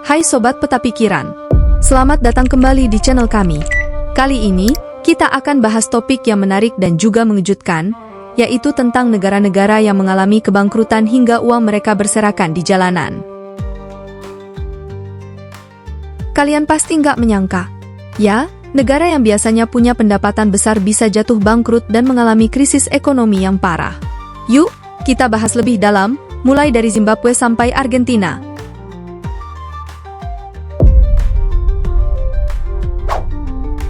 Hai Sobat Peta Pikiran, selamat datang kembali di channel kami. Kali ini, kita akan bahas topik yang menarik dan juga mengejutkan, yaitu tentang negara-negara yang mengalami kebangkrutan hingga uang mereka berserakan di jalanan. Kalian pasti nggak menyangka, ya, negara yang biasanya punya pendapatan besar bisa jatuh bangkrut dan mengalami krisis ekonomi yang parah. Yuk, kita bahas lebih dalam, mulai dari Zimbabwe sampai Argentina.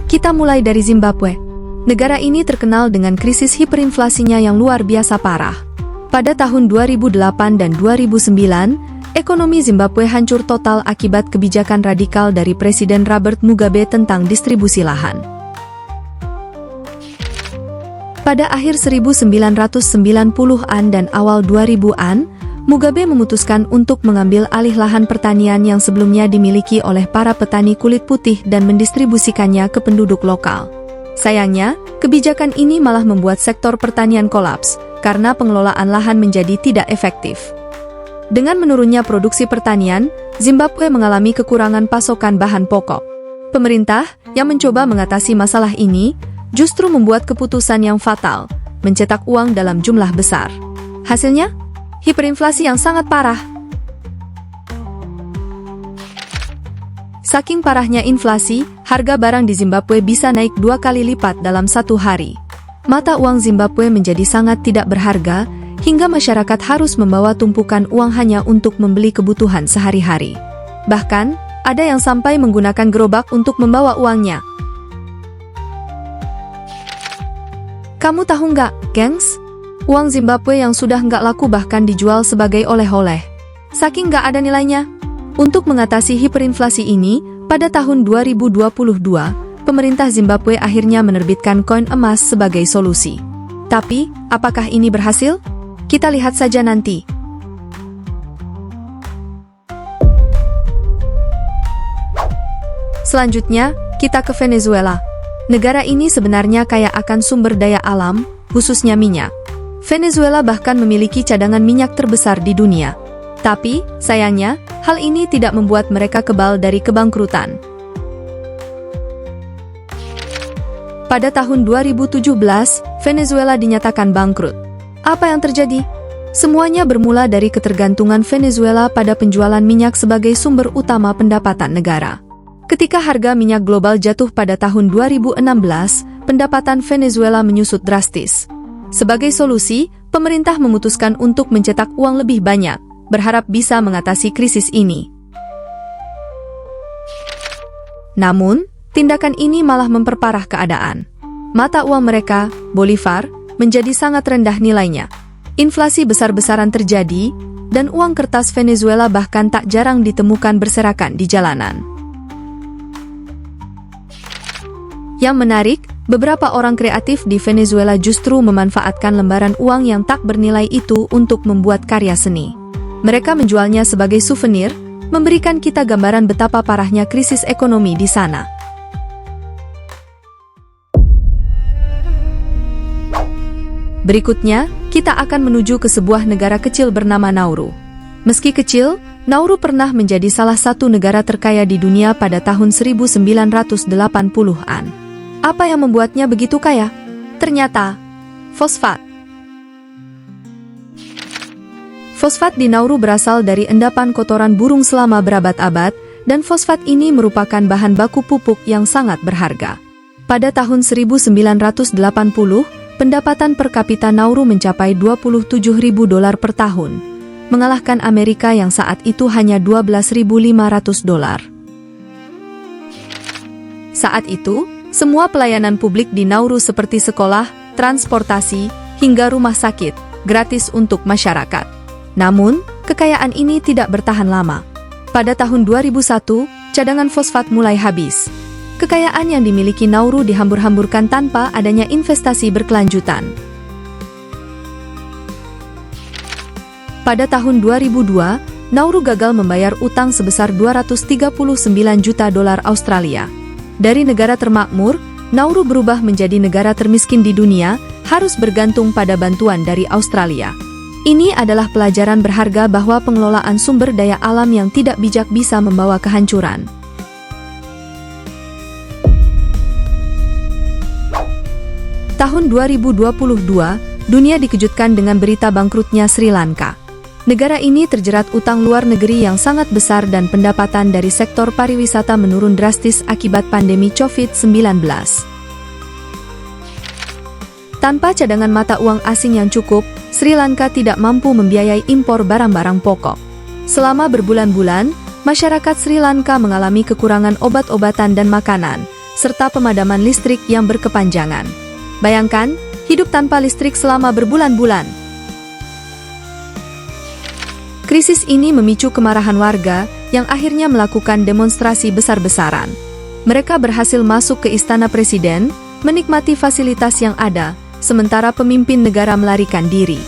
Kita mulai dari Zimbabwe. Negara ini terkenal dengan krisis hiperinflasinya yang luar biasa parah. Pada tahun 2008 dan 2009, ekonomi Zimbabwe hancur total akibat kebijakan radikal dari Presiden Robert Mugabe tentang distribusi lahan. Pada akhir 1990-an dan awal 2000-an, Mugabe memutuskan untuk mengambil alih lahan pertanian yang sebelumnya dimiliki oleh para petani kulit putih dan mendistribusikannya ke penduduk lokal. Sayangnya, kebijakan ini malah membuat sektor pertanian kolaps, karena pengelolaan lahan menjadi tidak efektif. Dengan menurunnya produksi pertanian, Zimbabwe mengalami kekurangan pasokan bahan pokok. Pemerintah, yang mencoba mengatasi masalah ini, justru membuat keputusan yang fatal, mencetak uang dalam jumlah besar. Hasilnya, hiperinflasi yang sangat parah. Saking parahnya inflasi, harga barang di Zimbabwe bisa naik 2 kali lipat dalam satu hari. Mata uang Zimbabwe menjadi sangat tidak berharga, hingga masyarakat harus membawa tumpukan uang hanya untuk membeli kebutuhan sehari-hari. Bahkan, ada yang sampai menggunakan gerobak untuk membawa uangnya. Kamu tahu nggak, gengs? Uang Zimbabwe yang sudah nggak laku bahkan dijual sebagai oleh-oleh. Saking nggak ada nilainya. Untuk mengatasi hiperinflasi ini, pada tahun 2022, pemerintah Zimbabwe akhirnya menerbitkan koin emas sebagai solusi. Tapi, apakah ini berhasil? Kita lihat saja nanti. Selanjutnya, kita ke Venezuela. Negara ini sebenarnya kaya akan sumber daya alam, khususnya minyak. Venezuela bahkan memiliki cadangan minyak terbesar di dunia. Tapi, sayangnya, hal ini tidak membuat mereka kebal dari kebangkrutan. Pada tahun 2017, Venezuela dinyatakan bangkrut. Apa yang terjadi? Semuanya bermula dari ketergantungan Venezuela pada penjualan minyak sebagai sumber utama pendapatan negara. Ketika harga minyak global jatuh pada tahun 2016, pendapatan Venezuela menyusut drastis. Sebagai solusi, pemerintah memutuskan untuk mencetak uang lebih banyak, berharap bisa mengatasi krisis ini. Namun, tindakan ini malah memperparah keadaan. Mata uang mereka, Bolivar, menjadi sangat rendah nilainya. Inflasi besar-besaran terjadi, dan uang kertas Venezuela bahkan tak jarang ditemukan berserakan di jalanan. Yang menarik, beberapa orang kreatif di Venezuela justru memanfaatkan lembaran uang yang tak bernilai itu untuk membuat karya seni. Mereka menjualnya sebagai souvenir, memberikan kita gambaran betapa parahnya krisis ekonomi di sana. Berikutnya, kita akan menuju ke sebuah negara kecil bernama Nauru. Meski kecil, Nauru pernah menjadi salah satu negara terkaya di dunia pada tahun 1980-an. Apa yang membuatnya begitu kaya? Ternyata, fosfat. Fosfat di Nauru berasal dari endapan kotoran burung selama berabad-abad, dan fosfat ini merupakan bahan baku pupuk yang sangat berharga. Pada tahun 1980, pendapatan per kapita Nauru mencapai $27.000 per tahun, mengalahkan Amerika yang saat itu hanya $12.500. Saat itu, semua pelayanan publik di Nauru seperti sekolah, transportasi, hingga rumah sakit, gratis untuk masyarakat. Namun, kekayaan ini tidak bertahan lama. Pada tahun 2001, cadangan fosfat mulai habis. Kekayaan yang dimiliki Nauru dihambur-hamburkan tanpa adanya investasi berkelanjutan. Pada tahun 2002, Nauru gagal membayar utang sebesar $239 juta Australia. Dari negara termakmur, Nauru berubah menjadi negara termiskin di dunia, harus bergantung pada bantuan dari Australia. Ini adalah pelajaran berharga bahwa pengelolaan sumber daya alam yang tidak bijak bisa membawa kehancuran. Tahun 2022, dunia dikejutkan dengan berita bangkrutnya Sri Lanka. Negara ini terjerat utang luar negeri yang sangat besar dan pendapatan dari sektor pariwisata menurun drastis akibat pandemi COVID-19. Tanpa cadangan mata uang asing yang cukup, Sri Lanka tidak mampu membiayai impor barang-barang pokok. Selama berbulan-bulan, masyarakat Sri Lanka mengalami kekurangan obat-obatan dan makanan, serta pemadaman listrik yang berkepanjangan. Bayangkan, hidup tanpa listrik selama berbulan-bulan. Krisis ini memicu kemarahan warga yang akhirnya melakukan demonstrasi besar-besaran. Mereka berhasil masuk ke istana presiden, menikmati fasilitas yang ada, sementara pemimpin negara melarikan diri.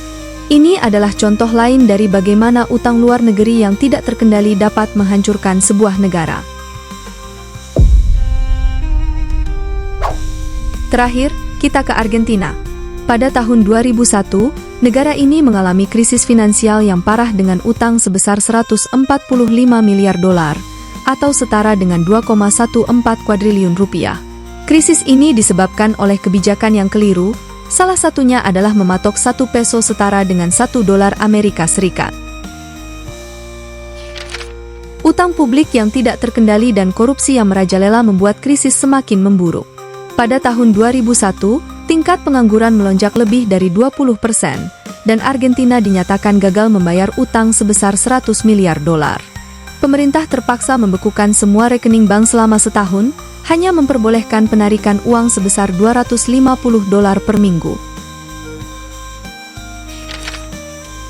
Ini adalah contoh lain dari bagaimana utang luar negeri yang tidak terkendali dapat menghancurkan sebuah negara. Terakhir, kita ke Argentina. Pada tahun 2001, negara ini mengalami krisis finansial yang parah dengan utang sebesar 145 miliar dolar, atau setara dengan 2,14 kuadriliun rupiah. Krisis ini disebabkan oleh kebijakan yang keliru, salah satunya adalah mematok 1 peso setara dengan 1 dolar Amerika Serikat. Utang publik yang tidak terkendali dan korupsi yang merajalela membuat krisis semakin memburuk. Pada tahun 2001, tingkat pengangguran melonjak lebih dari 20%, dan Argentina dinyatakan gagal membayar utang sebesar 100 miliar dolar. Pemerintah terpaksa membekukan semua rekening bank selama setahun, hanya memperbolehkan penarikan uang sebesar 250 dolar per minggu.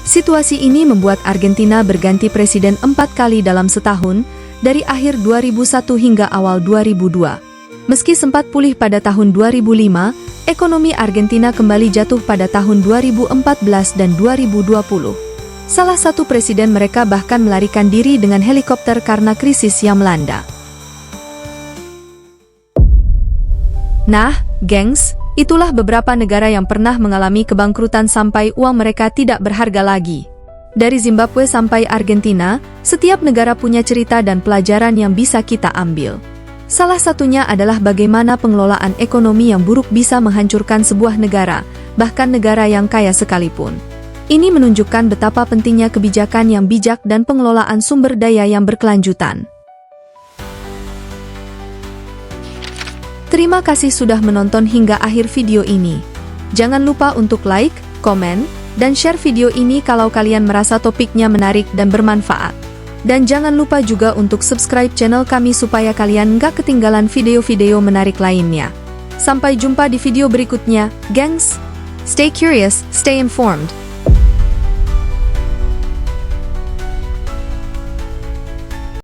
Situasi ini membuat Argentina berganti presiden 4 kali dalam setahun, dari akhir 2001 hingga awal 2002. Meski sempat pulih pada tahun 2005, ekonomi Argentina kembali jatuh pada tahun 2014 dan 2020. Salah satu presiden mereka bahkan melarikan diri dengan helikopter karena krisis yang melanda. Nah, gengs, itulah beberapa negara yang pernah mengalami kebangkrutan sampai uang mereka tidak berharga lagi. Dari Zimbabwe sampai Argentina, setiap negara punya cerita dan pelajaran yang bisa kita ambil. Salah satunya adalah bagaimana pengelolaan ekonomi yang buruk bisa menghancurkan sebuah negara, bahkan negara yang kaya sekalipun. Ini menunjukkan betapa pentingnya kebijakan yang bijak dan pengelolaan sumber daya yang berkelanjutan. Terima kasih sudah menonton hingga akhir video ini. Jangan lupa untuk like, komen, dan share video ini kalau kalian merasa topiknya menarik dan bermanfaat. Dan jangan lupa juga untuk subscribe channel kami supaya kalian nggak ketinggalan video-video menarik lainnya. Sampai jumpa di video berikutnya, gengs! Stay curious, stay informed.